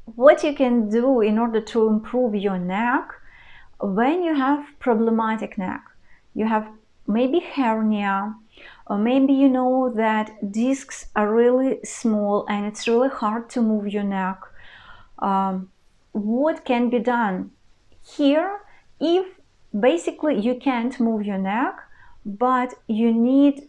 what you can do in order to improve your neck when you have problematic neck. You have maybe hernia, or maybe you know that discs are really small and it's really hard to move your neck. What can be done here? If basically you can't move your neck, but you need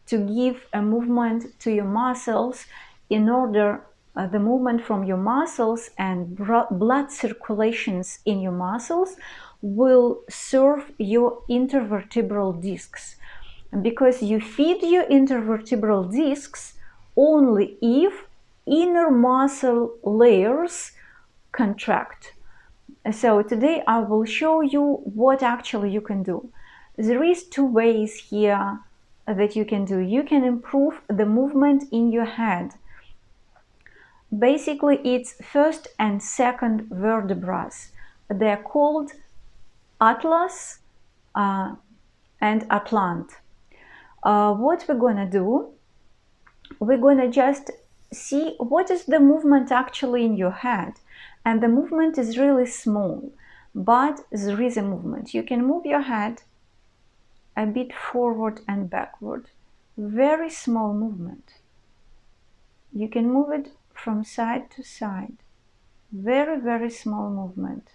to give a movement to your muscles in order the movement from your muscles and blood circulations in your muscles will serve your intervertebral discs, because you feed your intervertebral discs only if inner muscle layers contract. So today I will show you what actually you can do. There is two ways here that you can do. You can improve the movement in your head. Basically, it's first and second vertebrae. They're called atlas and atlant. What we're gonna do, we're gonna just see what is the movement actually in your head. And the movement is really small, but there is a movement. You can move your head a bit forward and backward. Very small movement. You can move it from side to side. Very, very small movement.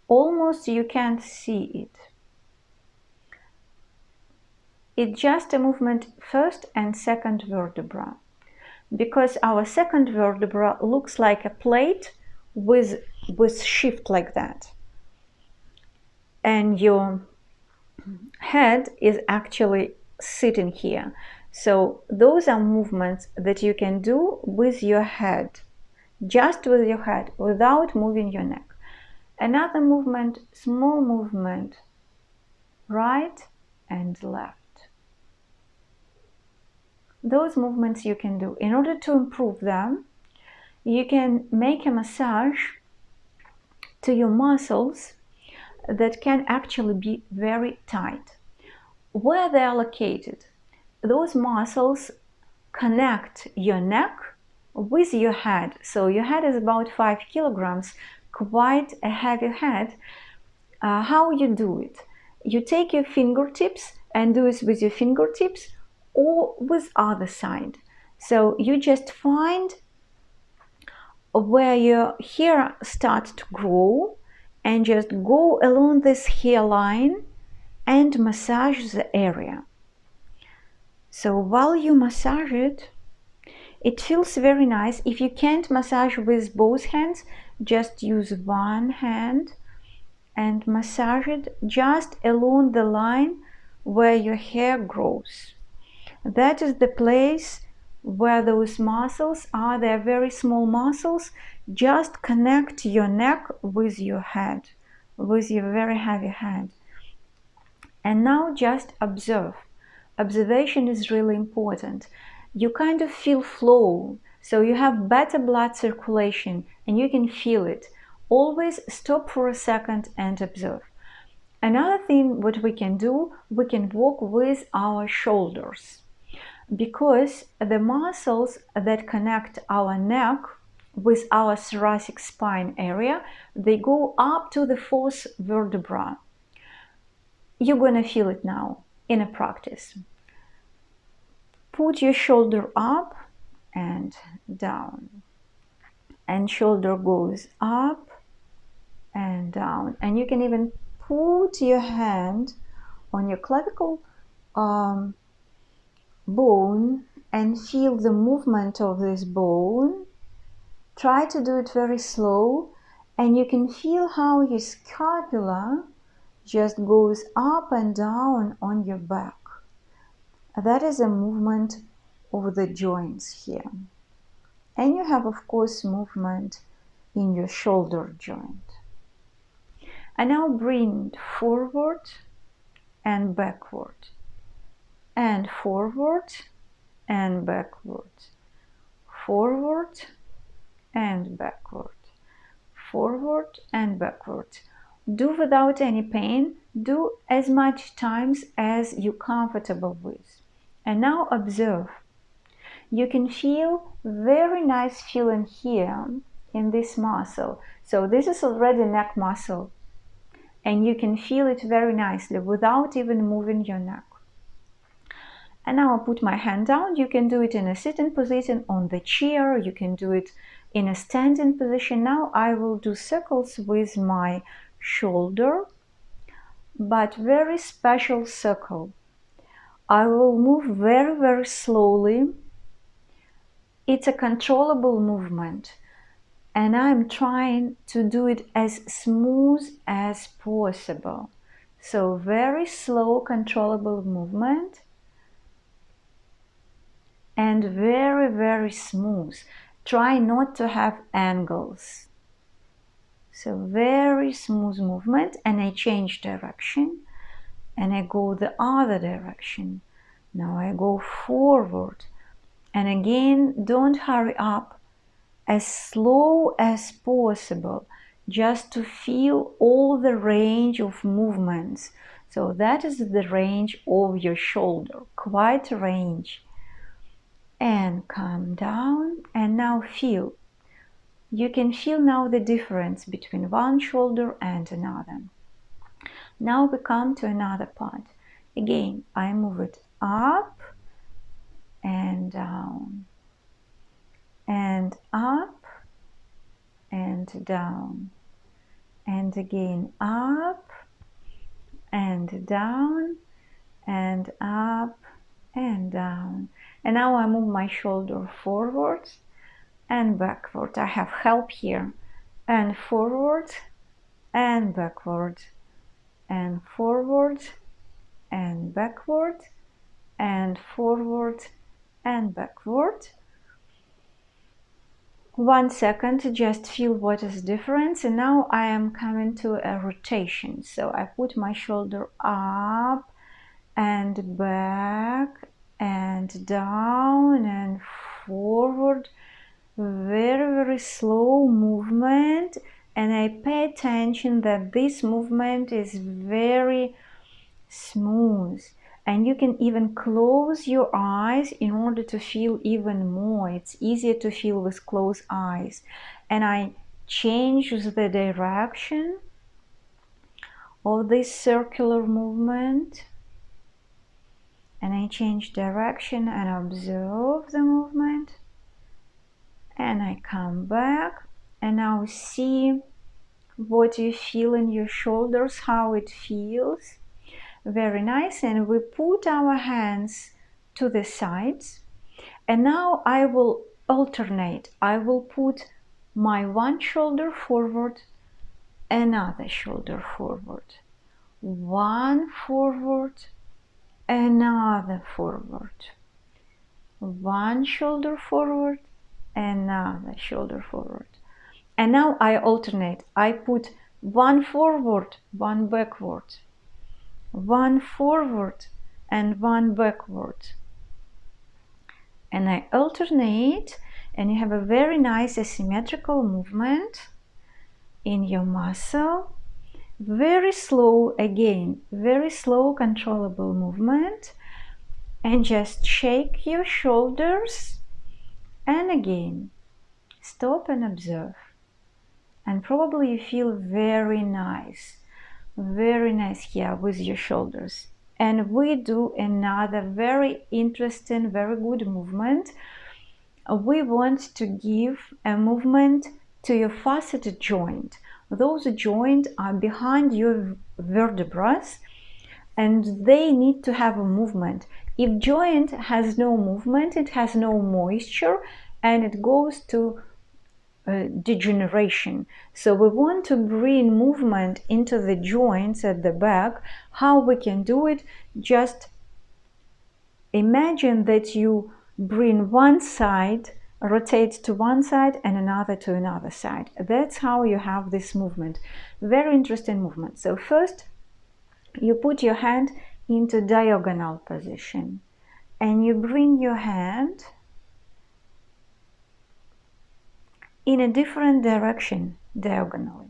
Almost you can't see it. It's just a movement first and second vertebra, because our second vertebra looks like a plate with shift like that, and your head is actually sitting here. So those are movements that you can do with your head, just with your head, without moving your neck. Another movement, small movement, right and left. Those movements you can do. In order to improve them, you can make a massage to your muscles that can actually be very tight. Where they are located, those muscles connect your neck with your head. So your head is about 5 kilograms, quite a heavy head. How you do it? You take your fingertips and do it with your fingertips or with other side. So you just find where your hair starts to grow and just go along this hairline and massage the area. So while you massage it, it feels very nice. If you can't massage with both hands, just use one hand and massage it just along the line where your hair grows. That is the place where those muscles are. They're very small muscles. Just connect your neck with your head, with your very heavy head. And now just observe. Observation is really important. You kind of feel flow, so you have better blood circulation and you can feel it. Always stop for a second and observe. Another thing what we can do, we can walk with our shoulders, because the muscles that connect our neck with our thoracic spine area, they go up to the fourth vertebra. You're gonna feel it now in a practice. Put your shoulder up and down, and shoulder goes up and down, and you can even put your hand on your clavicle bone and feel the movement of this bone. Try to do it very slow, and you can feel how your scapula just goes up and down on your back. That is a movement of the joints here. And you have, of course, movement in your shoulder joint. And now bring it forward and backward, and forward and backward, forward and backward, forward and backward. Do without any pain. Do as much times as you're comfortable with. And now observe. You can feel very nice feeling here in this muscle. So this is already neck muscle, and you can feel it very nicely without even moving your neck. And now I put my hand down. You can do it in a sitting position on the chair. You can do it in a standing position. Now I will do circles with my shoulder, but very special circle. I will move very, very slowly. It's a controllable movement, and I'm trying to do it as smooth as possible. So very slow, controllable movement, and very, very smooth. Try not to have angles. So very smooth movement, and I change direction, and I go the other direction. Now I go forward, and again, don't hurry up, as slow as possible, just to feel all the range of movements. So that is the range of your shoulder, quite a range. And come down, and now feel. You can feel now the difference between one shoulder and another. Now we come to another part. Again, I move it up and down, and up and down, and again up and down, and up and down. And now I move my shoulder forward and backward. I have help here. And forward and backward, and forward and backward, and forward and backward. 1 second to just feel what is difference. And now I am coming to a rotation. So I put my shoulder up and back and down and forward. Very, very slow movement, and I pay attention that this movement is very smooth, and you can even close your eyes in order to feel even more. It's easier to feel with closed eyes. And I change the direction of this circular movement, and I change direction and observe the movement. And I come back, and now see what you feel in your shoulders, how it feels. Very nice. And we put our hands to the sides, and now I will alternate. I will put my one shoulder forward, another shoulder forward, one forward, another forward, one shoulder forward, another shoulder forward. And now I alternate. I put one forward, one backward, one forward and one backward. And I alternate, and you have a very nice asymmetrical movement in your muscle. Very slow, again, very slow, controllable movement. And just shake your shoulders. And again, stop and observe. And probably you feel very nice here with your shoulders. And we do another very interesting, very good movement. We want to give a movement to your facet joint. Those joints are behind your vertebrae, and they need to have a movement. If joint has no movement, it has no moisture, and it goes to degeneration. So we want to bring movement into the joints at the back. How we can do it? Just imagine that you bring one side, rotate to one side, and another to another side. That's how you have this movement. Very interesting movement. So first, you put your hand into diagonal position, and you bring your hand in a different direction diagonally.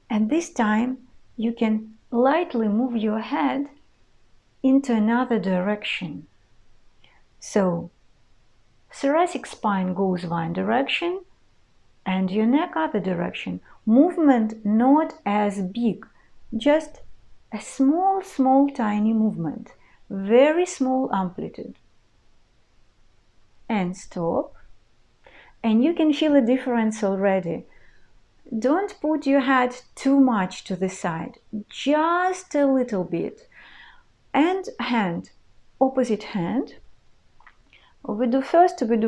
And this time you can lightly move your head into another direction. So thoracic spine goes one direction, and your neck other direction. Movement not as big, just a small tiny movement, very small amplitude. And stop. And you can feel a difference already. Don't put your head too much to the side, just a little bit. And hand, opposite hand. We do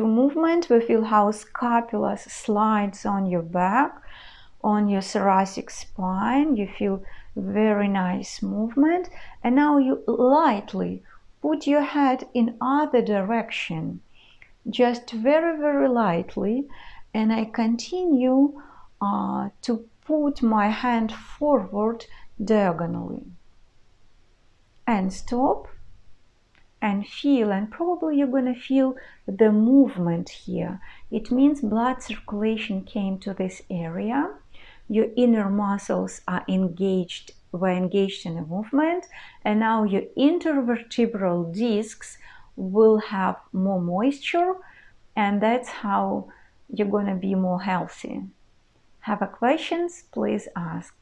movement. We feel how scapula slides on your back, on your thoracic spine. You feel very nice movement. And now you lightly put your head in other direction, just very lightly. And I continue to put my hand forward diagonally. And stop. And feel, and probably you're going to feel the movement here. It means blood circulation came to this area. Your inner muscles were engaged in a movement, and now your intervertebral discs will have more moisture, and that's how you're going to be more healthy. Have a questions? Please ask.